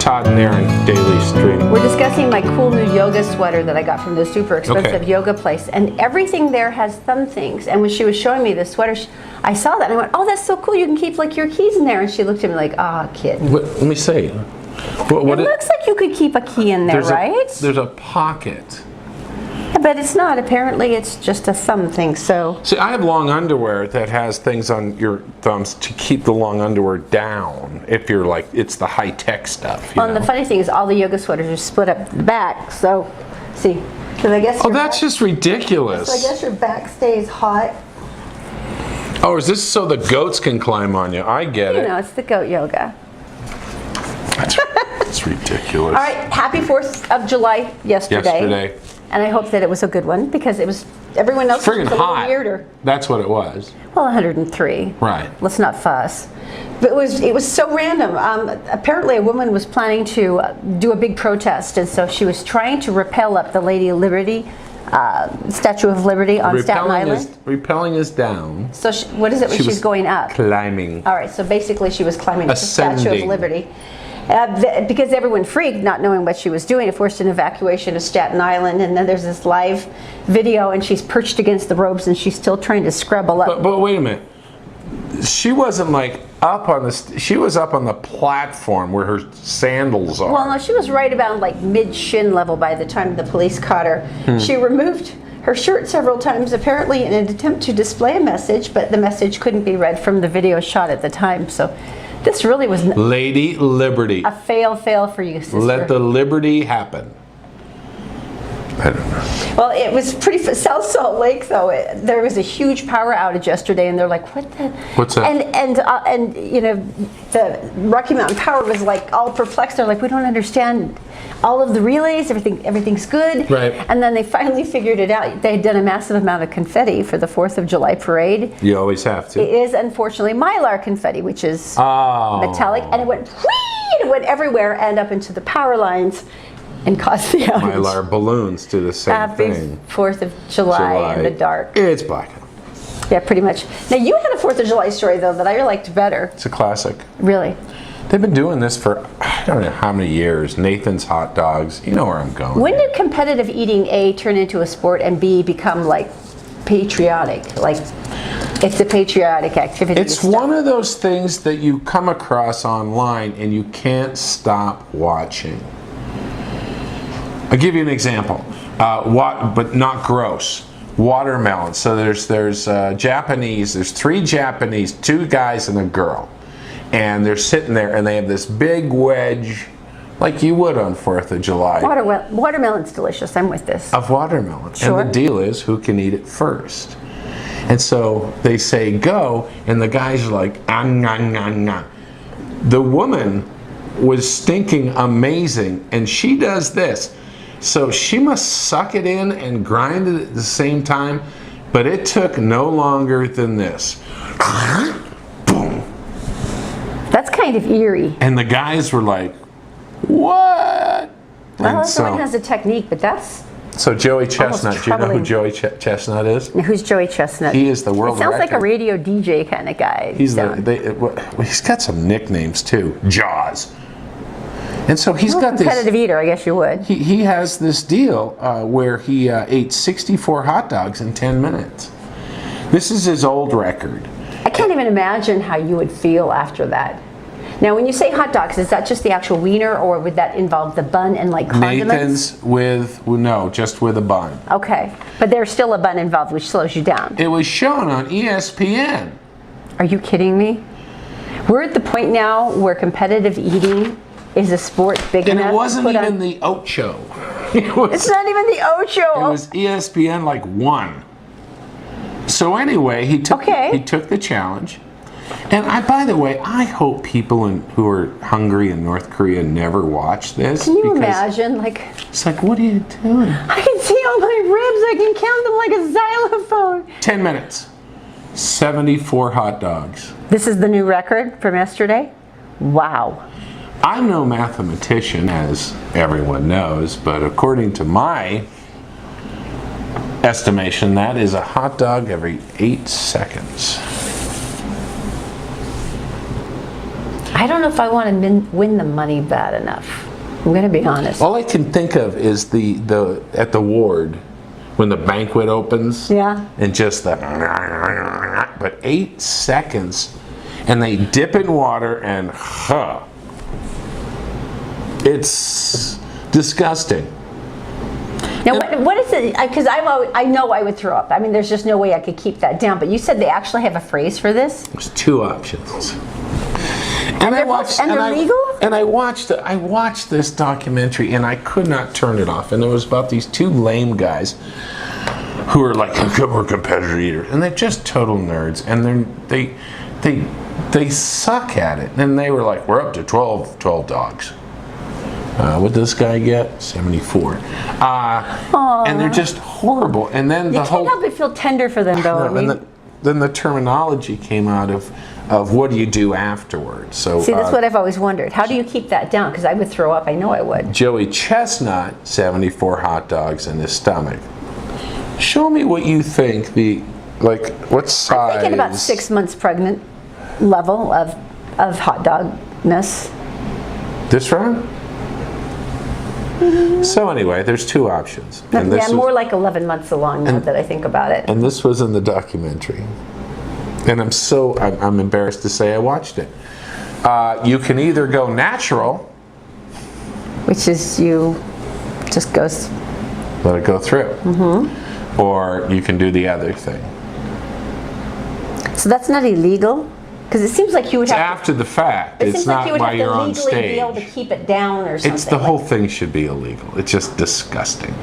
Todd and Erin daily stream. We're discussing my cool new yoga sweater that I got from the super expensive yoga place, and everything there has thumb things. And when she was showing me the sweater, I saw that and I went, "Oh, that's so cool! You can keep like your keys in there." And she looked at me like, "Ah, kid." Let me see. It looks like you could keep a key in there, right? There's a pocket. But it's not. Apparently, it's just a thumb thing. So. See, I have long underwear that has things on your thumbs to keep the long underwear down. If you're like, it's the high-tech stuff. Well, and the funny thing is, all the yoga sweaters are split up the back. So, see, because I guess. Oh, that's just ridiculous. So I guess your back stays hot. Oh, is this so the goats can climb on you? I get it. You know, it's the goat yoga. That's ridiculous. All right, happy 4th of July yesterday. And I hope that it was a good one because it was, everyone else was a little weirder. That's what it was. Well, 103. Right. Let's not fuss. But it was so random. Apparently a woman was planning to do a big protest, and so she was trying to rappel up the Lady of Liberty, Statue of Liberty on Staten Island. Rappelling is down. So what is it when she's going up? Climbing. All right, so basically she was climbing the Statue of Liberty. Because everyone freaked, not knowing what she was doing, it forced an evacuation of Staten Island, and then there's this live video, and she's perched against the ropes, and she's still trying to scrabble up. But wait a minute, she wasn't like up on the. She was up on the platform where her sandals are. Well, no, she was right about like mid-shin level by the time the police caught her. She removed her shirt several times, apparently in an attempt to display a message, but the message couldn't be read from the video shot at the time. So. This really was Lady Liberty. A fail for you, sister. Let the liberty happen. I don't know. Well, it was pretty South Salt Lake, though. There was a huge power outage yesterday, and they're like, "What the?" What's that? And you know, the Rocky Mountain Power was like all perplexed. They're like, "We don't understand all of the relays. Everything's good." Right. And then they finally figured it out. They had done a massive amount of confetti for the 4th of July parade. You always have to. It is unfortunately Mylar confetti, which is metallic, and it went everywhere and up into the power lines. And caused the outage. Mylar balloons do the same thing. 4th of July in the dark. It's black. Yeah, pretty much. Now, you had a 4th of July story, though, that I liked better. It's a classic. Really? They've been doing this for, I don't know how many years. Nathan's Hot Dogs. You know where I'm going. When did competitive eating, A, turn into a sport, and B, become, like, patriotic? Like, it's a patriotic activity. It's one of those things that you come across online and you can't stop watching. I'll give you an example, but not gross. Watermelon. So there's Japanese. There's 3 Japanese, 2 guys and a girl, and they're sitting there and they have this big wedge, like you would on 4th of July. Watermelon's delicious. I'm with this. Of watermelon. Sure. And the deal is who can eat it first. And so they say go, and the guys are like nah. The woman was stinking amazing, and she does this. So she must suck it in and grind it at the same time, but it took no longer than this. Boom. That's kind of eerie. And the guys were like, what? Well, everyone has a technique, but that's... So Joey Chestnut, do you know who Joey Chestnut is? Who's Joey Chestnut? He is the world record. Sounds like a radio DJ kind of guy. He's he's got some nicknames too. Jaws. And so he's got this competitive eater, I guess you would. He has this deal where he ate 64 hot dogs in 10 minutes. This is his old record. I can't even imagine how you would feel after that. Now, when you say hot dogs, is that just the actual wiener, or would that involve the bun and like condiments? Nathan's just with a bun. Okay, but there's still a bun involved, which slows you down. It was shown on ESPN. Are you kidding me? We're at the point now where competitive eating is a sport big enough. And it wasn't even the Ocho. It's not even the Ocho. It was ESPN like 1. So anyway, he took the challenge. And by the way, I hope people who are hungry in North Korea never watch this. Can you imagine? It's like, what are you doing? I can see all my ribs. I can count them like a xylophone. 10 minutes. 74 hot dogs. This is the new record from yesterday? Wow. I'm no mathematician, as everyone knows, but according to my estimation, that is a hot dog every 8 seconds. I don't know if I want to win the money bad enough. I'm going to be honest. All I can think of is the at the ward when the banquet opens. Yeah. And just the, but 8 seconds, and they dip in water and it's disgusting. Now, what is it? Because I know I would throw up. I mean, there's just no way I could keep that down. But you said they actually have a phrase for this? There's 2 options. And they're legal? And I watched this documentary, and I could not turn it off. And it was about these 2 lame guys who are like, we're competitor eaters, and they're just total nerds, and they suck at it. And they were like, we're up to 12 dogs. What did this guy get? 74. And they're just horrible. And then you can't help but feel tender for them, though. No, then the terminology came out of what do you do afterwards. So see, that's what I've always wondered. How do you keep that down? Because I would throw up. I know I would. Joey Chestnut, 74 hot dogs in his stomach. Show me what you think what size? I'm thinking about 6 months pregnant level of hot dogness. This round? So anyway, there's 2 options. And more like 11 months along now that I think about it. And this was in the documentary. And I'm embarrassed to say I watched it. You can either go natural. Which is you just goes. Let it go through. Mm-hmm. Or you can do the other thing. So that's not illegal? Because it seems like you would have after the fact. It's not while you're on stage. Be able to keep it down or something. It's the whole thing should be illegal. It's just disgusting.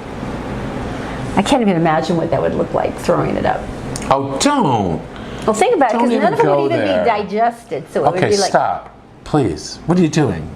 I can't even imagine what that would look like throwing it up. Oh, don't. Well, think about it, because none of them would even be digested. So it would be like. Stop. Please. What are you doing?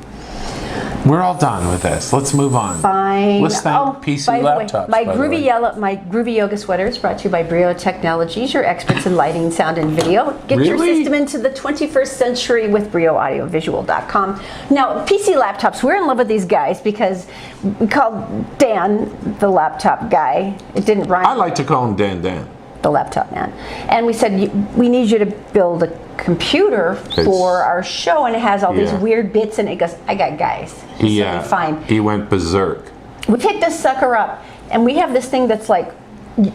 We're all done with this. Let's move on. Fine. Let's thank PC Laptops. My groovy yoga sweater is brought to you by Brio Technologies, your experts in lighting, sound, and video. Get your system into the 21st century with BrioAudiovisual.com. Now, PC Laptops, we're in love with these guys because we called Dan the laptop guy. It didn't rhyme. I like to call him Dan. The laptop man. And we said, we need you to build a computer for our show, and it has all these weird bits, and it goes, I got guys. Fine. He went berserk. We picked this sucker up, and we have this thing that's like,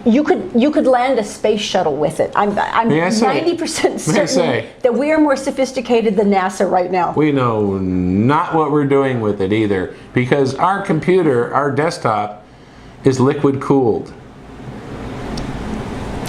you could land a space shuttle with it. I'm 90% certain that we are more sophisticated than NASA right now. We know not what we're doing with it either, because our computer, our desktop, is liquid cooled.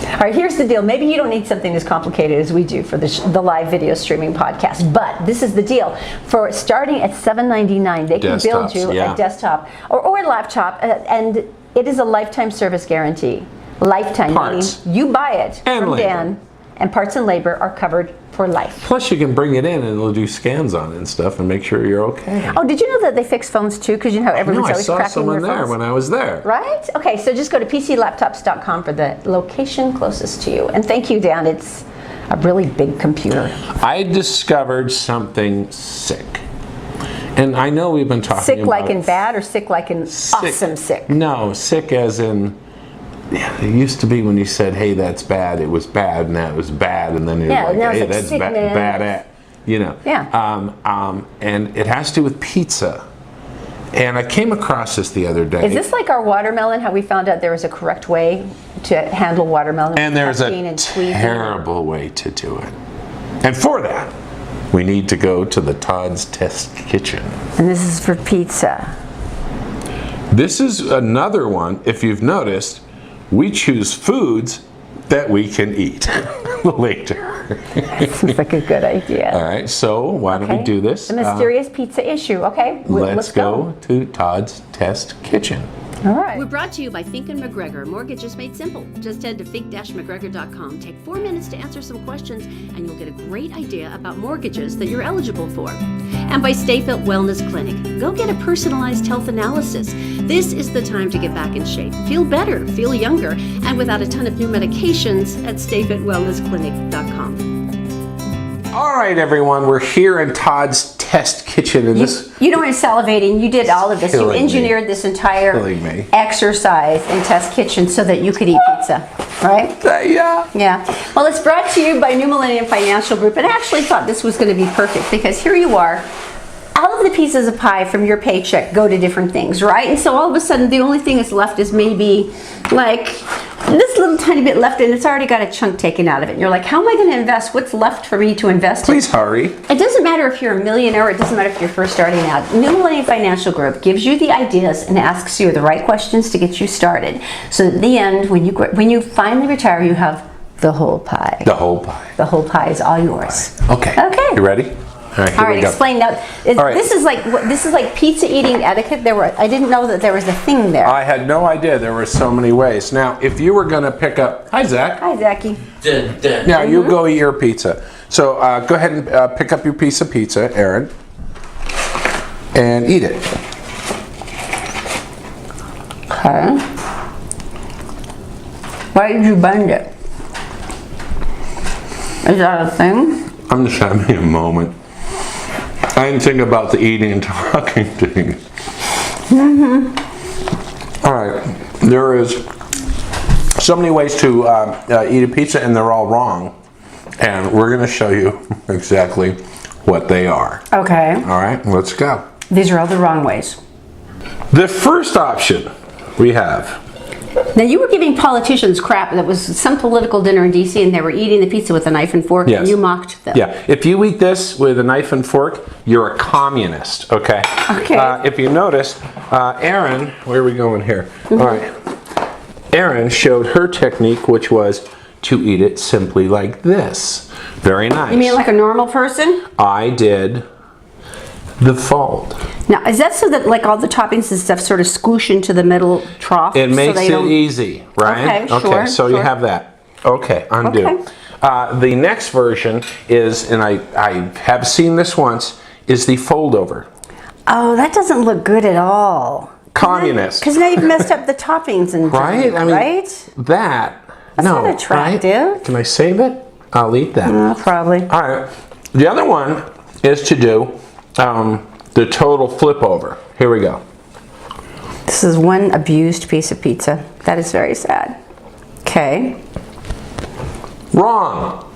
All right, here's the deal. Maybe you don't need something as complicated as we do for the live video streaming podcast, but this is the deal. For starting at $7.99, they can build you a desktop or a laptop, and it is a lifetime service guarantee. Lifetime, parts. Meaning you buy it and from labor. Dan, and parts and labor are covered for life. Plus, you can bring it in and it'll do scans on it and stuff and make sure you're okay. Oh, did you know that they fix phones too? Because you know how everyone's always cracking their phones. I saw someone there when I was there. Right? Okay, so just go to PCLaptops.com for the location closest to you. And thank you, Dan. It's a really big computer. I discovered something sick. And I know we've been talking sick about... Sick like in bad or sick like in awesome sick? No, sick as in... Yeah, it used to be when you said, hey, that's bad, it was bad, and that was bad, and then you're like, hey, that's bad at, you know. Yeah. And it has to do with pizza. And I came across this the other day. Is this like our watermelon, how we found out there was a correct way to handle watermelon? And there's a terrible way to do it. And for that, we need to go to the Todd's Test Kitchen. And this is for pizza. This is another one, if you've noticed, we choose foods that we can eat later. Seems like a good idea. All right, so why don't we do this? The mysterious pizza issue, okay? Let's go to Todd's Test Kitchen. All right. We're brought to you by Fink & McGregor. Mortgages made simple. Just head to fink-mcgregor.com. Take 4 minutes to answer some questions, and you'll get a great idea about mortgages that you're eligible for. And by Stay Fit Wellness Clinic. Go get a personalized health analysis. This is the time to get back in shape, feel better, feel younger, and without a ton of new medications at stayfitwellnessclinic.com. All right, everyone, we're here in Todd's Test Kitchen. And you know, I'm salivating. You did all of this. You engineered this entire exercise in Test Kitchen so that you could eat pizza. right? Yeah. Yeah. Well, it's brought to you by New Millennium Financial Group, and I actually thought this was going to be perfect because here you are. All of the pieces of pie from your paycheck go to different things, right? And so all of a sudden, the only thing that's left is maybe like this little tiny bit left, and it's already got a chunk taken out of it. And you're like, how am I going to invest? What's left for me to invest in? Please hurry. It doesn't matter if you're a millionaire, or it doesn't matter if you're first starting out. New Millennium Financial Group gives you the ideas and asks you the right questions to get you started. So at the end, when you finally retire, you have the whole pie. The whole pie. The whole pie is all yours. Okay. Okay. You ready? All right, All right, explain that. right. This is like pizza eating etiquette. I didn't know that there was a thing there. I had no idea there were so many ways. Now, if you were going to pick up, hi Zach. Hi, Zachy. Now you go eat your pizza. So go ahead and pick up your piece of pizza, Erin, and eat it. Okay. Why did you bend it? Is that a thing? I'm just having a moment. I didn't think about the eating and talking thing. All right, there is so many ways to eat a pizza, and they're all wrong. And we're going to show you exactly what they are. Okay. All right, let's go. These are all the wrong ways. The first option we have. Now, you were giving politicians crap. That was some political dinner in D.C., and they were eating the pizza with a knife and fork, Yes. and you mocked them. Yeah, if you eat this with a knife and fork, you're a communist, okay? Okay. If you noticed, Erin, where are we going here? All right. Erin showed her technique, which was to eat it simply like this. Very nice. You mean like a normal person? I did the fold. Now, is that so that like all the toppings and stuff sort of squish into the middle trough? It makes so it easy, right? Okay, sure, so you sure. have that. Okay, undo. Okay. The next version is, and I have seen this once, is the fold over. Oh, that doesn't look good at all. Communist. Because now you've messed up the toppings and Right? I mean, right? that. That's no, not attractive. Right? Can I save it? I'll eat that. Probably. All right. The other one is to do the total flip over. Here we go. This is one abused piece of pizza. That is very sad. Okay. Wrong.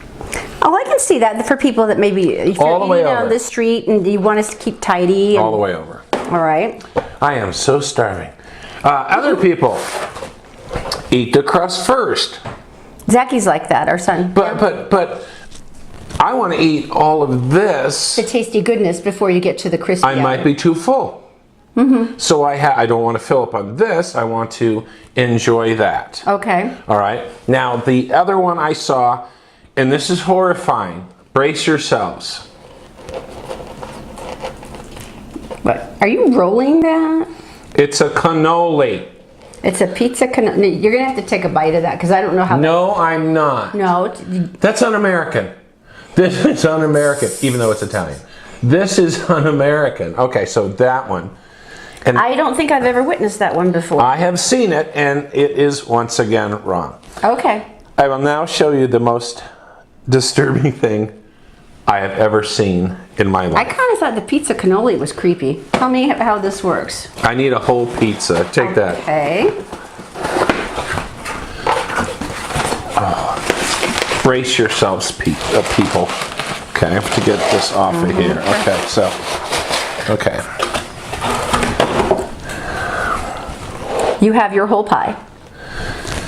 Oh, I can see that for people that maybe if All the you're way eating on over. the street and you want us to keep tidy. And, All the way over. All right. I am so starving. Other people eat the crust first. Zachy's like that, our son. But I want to eat all of this. The tasty goodness before you get to the crispy. I might be too full. So I don't want to fill up on this. I want to enjoy that. Okay. All right. Now the other one I saw, and this is horrifying. Brace yourselves. What? Are you rolling that? It's a cannoli. It's a pizza cannoli. You're gonna have to take a bite of that because I don't know how. No, I'm not. No. That's un-American. This is un-American, even though it's Italian. This is un-American. Okay, so that one. And I don't think I've ever witnessed that one before. I have seen it, and it is once again wrong. Okay. I will now show you the most disturbing thing I have ever seen in my I life. kind of thought the pizza cannoli was creepy. Tell me how this works. I need a whole pizza. Take that. Okay. Brace yourselves, people. Okay, I have to get this off of here. Okay, so, okay. You have your whole pie.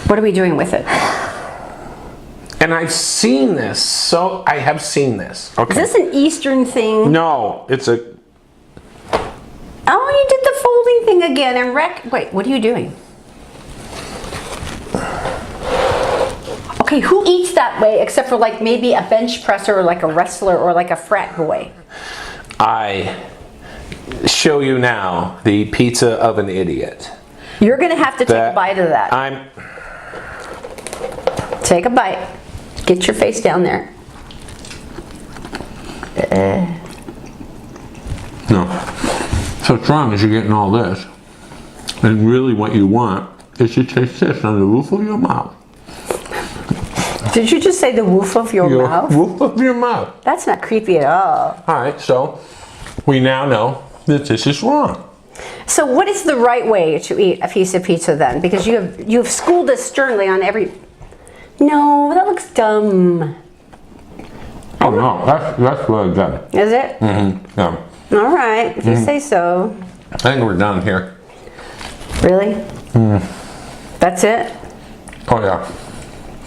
What are we doing with it? And I've seen this, so I have seen this. Is Okay. this an Eastern thing? No, it's a. Oh, you did the folding thing again and wait, what are you doing? Okay, who eats that way except for like maybe a bench presser or like a wrestler or like a frat boy? I show you now the pizza of an idiot. You're gonna have to take a bite of that. Take a bite. Get your face down there. No. So what's wrong is you're getting all this. And really what you want is to taste this on the roof of your mouth. Did you just say the woof of your mouth? Roof of your mouth. That's not creepy at all. All right, so we now know that this is wrong. So what is the right way to eat a piece of pizza then? Because you have schooled us sternly on every... No, that looks dumb. Oh no, that's really good. Is it? Mm-hmm. Yeah. All right, if you say so. I think we're done here. Really? That's it? Oh yeah.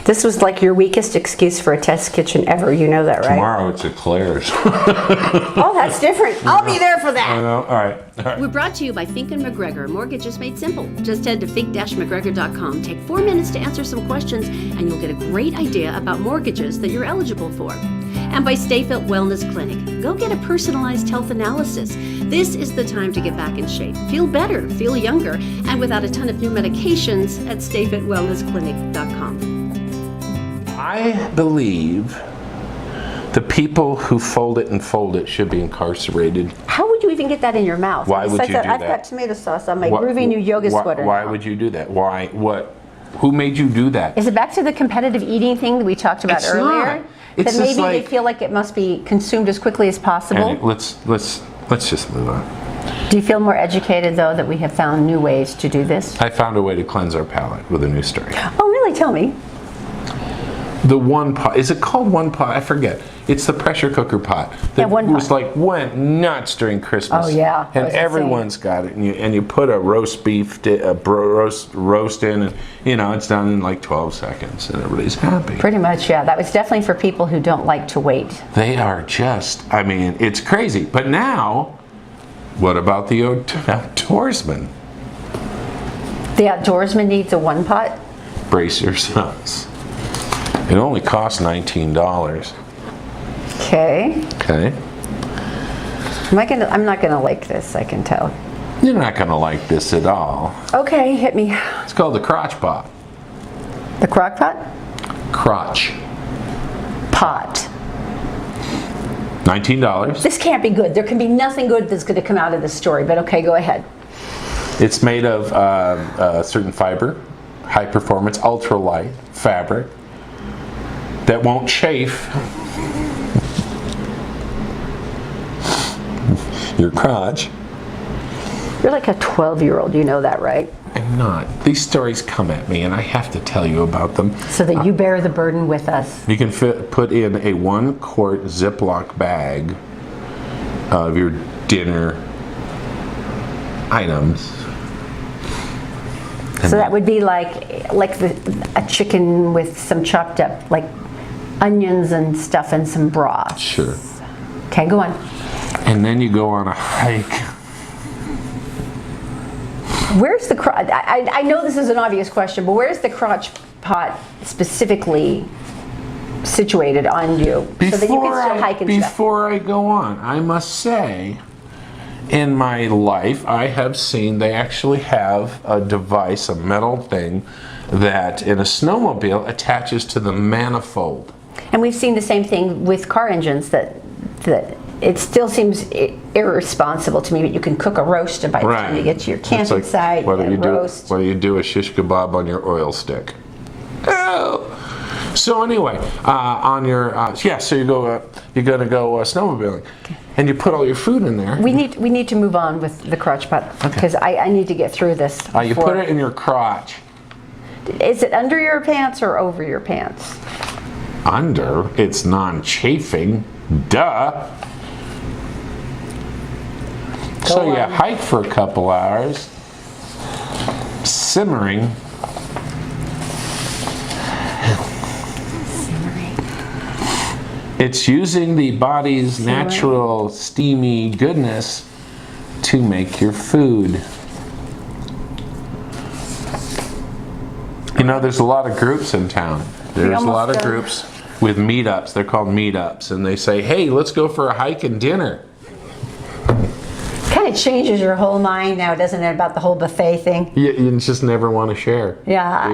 This was like your weakest excuse for a test kitchen ever. You know that, right? Tomorrow it's at Claire's. Oh, that's different. I'll be there for I that. know. All right. We're brought to you by Fink & McGregor. Mortgages made simple. Just head to fink-mcgregor.com. Take 4 minutes to answer some questions, and you'll get a great idea about mortgages that you're eligible for. And by Stay Fit Wellness Clinic. Go get a personalized health analysis. This is the time to get back in shape, feel better, feel younger, and without a ton of new medications at stayfitwellnessclinic.com. I believe the people who fold it should be incarcerated. How would you even get that in your mouth? Why would you do that? I've got tomato sauce on my groovy new yoga sweater. Why would you do that? Why? What? Who made you do that? Is it back to the competitive eating thing that we talked about earlier? Not. It's that maybe just like, they feel like it must be consumed as quickly as possible. Annie, let's just move on. Do you feel more educated though that we have found new ways to do this? I found a way to cleanse our palate with a new story. Oh, really? Tell me. The one pot, is it called one pot? I forget. It's the pressure cooker pot that One was Pot. like went nuts during Christmas. Oh, yeah. That and was everyone's got it, and you put a roast beef roast in, and it's done in like 12 seconds, and everybody's happy. Pretty much, yeah. That was definitely for people who don't like to wait. They are just, it's crazy. But now, what about the outdoorsman? The outdoorsman needs a one pot. Brace yourselves. It only costs $19. Okay. Okay. I'm not gonna like this, I can tell. You're not gonna like this at all. Okay, hit me. It's called the Crotch-Pot. The crock pot? Crotch. Pot. $19. This can't be good. There can be nothing good that's gonna come out of this story, but okay, go ahead. It's made of certain fiber, high performance, ultralight fabric that won't chafe your crotch. You're like a 12-year-old, you know that, right? I'm not. These stories come at me and I have to tell you about them. So that you bear the burden with us. You can put in a 1-quart Ziploc bag of your dinner items. So that would be like a chicken with some chopped up, like onions and stuff and some broth. Sure. Okay, go on. And then you go on a hike. Where's the crotch? I know this is an obvious question, but where's the crotch pot specifically situated on you? So that you can still hike and stuff. Before I go on, I must say, in my life, I have seen they actually have a device, a metal thing, that in a snowmobile attaches to the manifold. And we've seen the same thing with car engines, that it still seems irresponsible to me that you can cook a roast by the time you get to your camping site and roast. What do you do a shish kebab on your oil stick? Oh! So anyway, on your so you go you're gonna go snowmobiling, and you put all your food in there. We need to move on with the crotch pot because I need to get through this. You put it in your crotch. Is it under your pants or over your pants? Under. It's non-chafing. Duh. So you hike for a couple hours, simmering. It's using the body's natural steamy goodness to make your food. There's a lot of groups in town. There's a lot of groups with meetups. They're called meetups, and they say, "Hey, let's go for a hike and dinner." Kind of changes your whole mind now, doesn't it, about the whole buffet thing? You just never want to share. Yeah,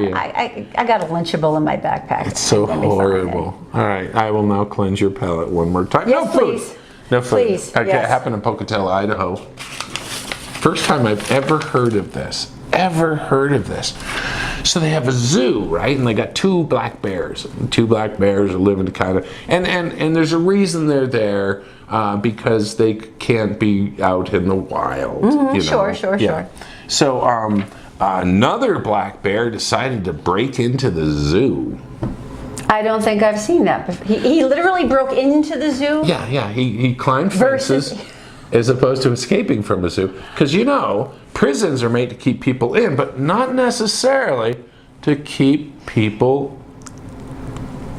I got a Lunchable in my backpack. It's so horrible. All right, I will now cleanse your palate one more time. Yes, No food. please. No food. Please, Okay, yes. It happened in Pocatello, Idaho. First time I've ever heard of this. So they have a zoo, right? And they got 2 black bears. 2 black bears are living kind of, and there's a reason they're there, because they can't be out in the wild. Sure. So another black bear decided to break into the zoo. I don't think I've seen that. He literally broke into the zoo? Yeah. He climbed fences as opposed to escaping from a zoo. Because, prisons are made to keep people in, but not necessarily to keep people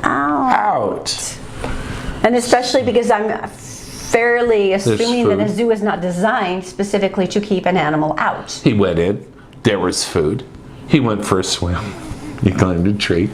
out. And especially because I'm fairly assuming that a zoo is not designed specifically to keep an animal out. He went in. There was food. He went for a swim. He climbed a tree.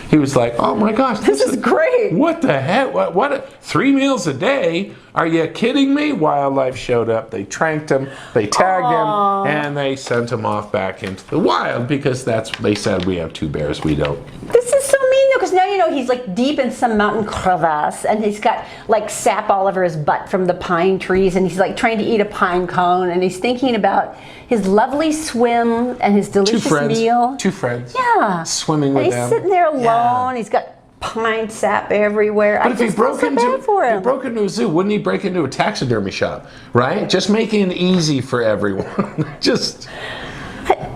He was like, oh my gosh, this is great. What the heck? What 3 meals a day? Are you kidding me? Wildlife showed up. They tranked him. They tagged him. And they sent him off back into the wild because they said, we have 2 bears. We don't. This is so mean though, because now he's like deep in some mountain crevasse and he's got like sap all over his butt from the pine trees and he's like trying to eat a pine cone and he's thinking about his lovely swim and his delicious meal. 2 friends. Yeah. Swimming with them. He's sitting there alone. Yeah. He's got pine sap everywhere. But if he broke into a zoo, wouldn't he break into a taxidermy shop? Right? Just making it easy for everyone.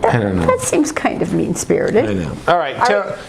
I don't know. That seems kind of mean-spirited. I know. All right,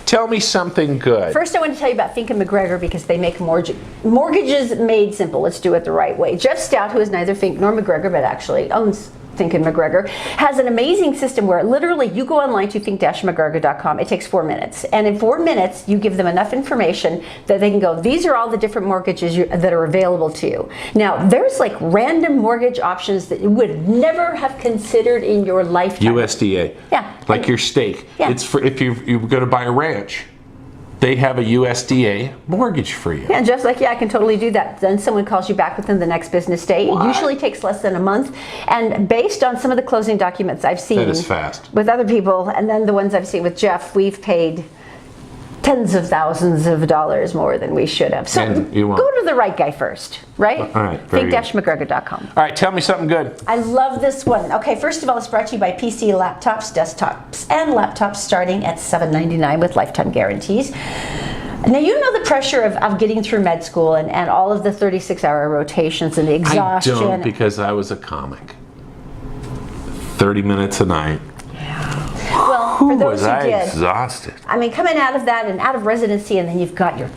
tell me something good. First, I want to tell you about Fink & McGregor because they make mortgages made simple. Let's do it the right way. Jeff Stout, who is neither Fink nor McGregor, but actually owns Fink & McGregor, has an amazing system where literally you go online to fink-mcgregor.com. It takes 4 minutes. And in 4 minutes, you give them enough information that they can go, these are all the different mortgages that are available to you. Now, there's like random mortgage options that you would never have considered in your lifetime. USDA. Yeah. Like your steak. Yeah. It's for if you go to buy a ranch. They have a USDA mortgage for you. Yeah, Jeff's like, I can totally do that. Then someone calls you back within the next business day. It usually takes less than a month. And based on some of the closing documents I've seen that is fast. With other people, and then the ones I've seen with Jeff, we've paid tens of thousands of dollars more than we should have. So go to the right guy first, right? All right. Fink-McGregor.com. All right, tell me something good. I love this one. Okay, first of all, it's brought to you by PC laptops, desktops, and laptops starting at $7.99 with lifetime guarantees. Now, the pressure of getting through med school and all of the 36-hour rotations and the exhaustion. I don't, because I was a comic. 30 minutes a night. Well, for those who did, exhausted. I mean, coming out of that and out of residency, and then you've got your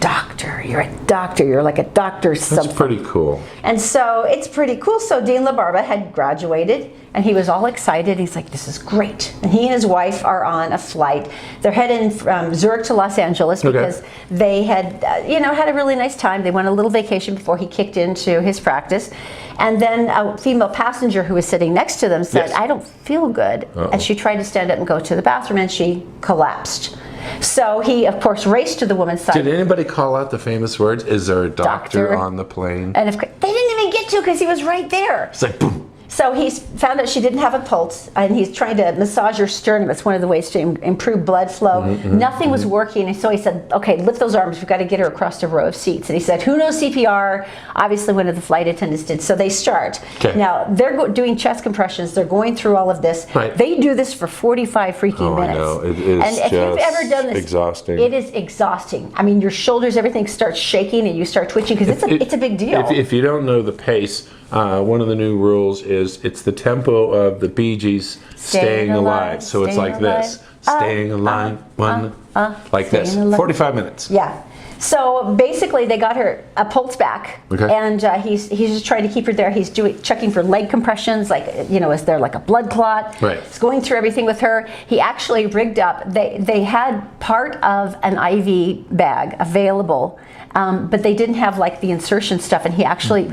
doctor. You're a doctor. You're like a doctor something. That's pretty cool. And so it's pretty cool. So Dean LaBarba had graduated, and he was all excited. He's like, this is great. And he and his wife are on a flight. They're heading from Zurich to Los Angeles because they had, had a really nice time. They went on a little vacation before he kicked into his practice. And then a female passenger who was sitting next to them said, I don't feel good. Uh-oh. And she tried to stand up and go to the bathroom, and she collapsed. So he, of course, raced to the woman's side. Did anybody call out the famous words, is there a doctor on the plane? And they didn't even get to because he was right there. It's like, boom. So he's found out she didn't have a pulse, and he's trying to massage her sternum. It's one of the ways to improve blood flow. Nothing was working, and so he said, okay, lift those arms. We've got to get her across a row of seats. And he said, who knows CPR? Obviously, one of the flight attendants did. So they start. Okay. Now, they're doing chest compressions. They're going through all of this. Right. They do this for 45 freaking minutes. I know. It is and if you've ever done this, exhausting. It is exhausting. I mean, your shoulders, everything starts shaking, and you start twitching because it's a big deal. If you don't know the pace, one of the new rules is it's the tempo of the Bee Gees staying alive. So it's like this. Staying alive, like this. 45 minutes. Yeah. So basically, they got her a pulse back, and he's just trying to keep her there. He's checking for leg compressions, like is there like a blood clot? Right. He's going through everything with her. He actually rigged up. They had part of an IV bag available. But they didn't have like the insertion stuff, and he actually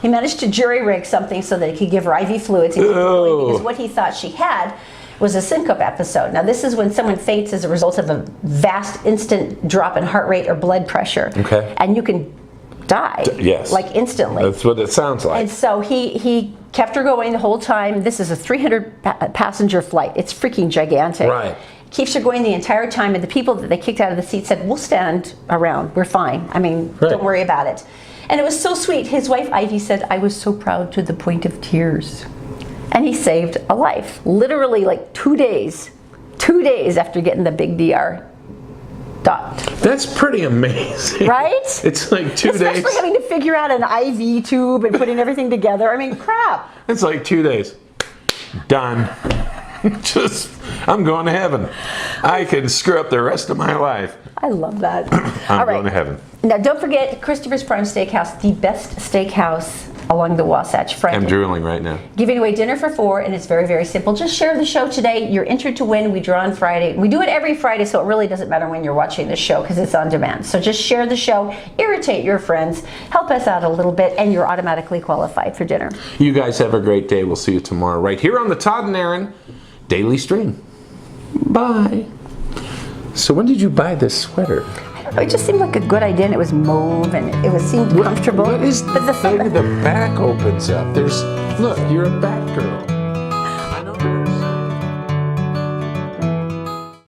he managed to jury rig something so that he could give her IV fluids because what he thought she had was a syncope episode. Now, this is when someone faints as a result of a vast instant drop in heart rate or blood pressure, and you can die like instantly. That's what it sounds like. And so he kept her going the whole time. This is a 300 passenger flight. It's freaking gigantic. Right. Keeps her going the entire time, and the people that they kicked out of the seat said, we'll stand around, we're fine. I mean, don't worry about it. And it was so sweet. His wife, Ivy, said, I was so proud to the point of tears. And he saved a life. Literally like 2 days after getting the big DR dot. That's pretty amazing. Right? It's like 2 days. Especially having to figure out an IV tube and putting everything together. I mean, crap. It's like 2 days. Done. I'm going to heaven. I can screw up the rest of my life. I love that. I'm going to heaven. Now, don't forget Christopher's Prime Steakhouse, the best steakhouse along the Wasatch Front. I'm drooling right now. Giving away dinner for 4, and it's very, very simple. Just share the show today. You're entered to win. We draw on Friday. We do it every Friday, so it really doesn't matter when you're watching the show because it's on demand. So just share the show, irritate your friends, help us out a little bit, and you're automatically qualified for dinner. You guys have a great day. We'll see you tomorrow right here on the Todd and Erin Daily Stream. Bye. So when did you buy this sweater? It just seemed like a good idea, and it was mauve, and it seemed comfortable. What is the thing? The back opens up. Look, you're a Batgirl.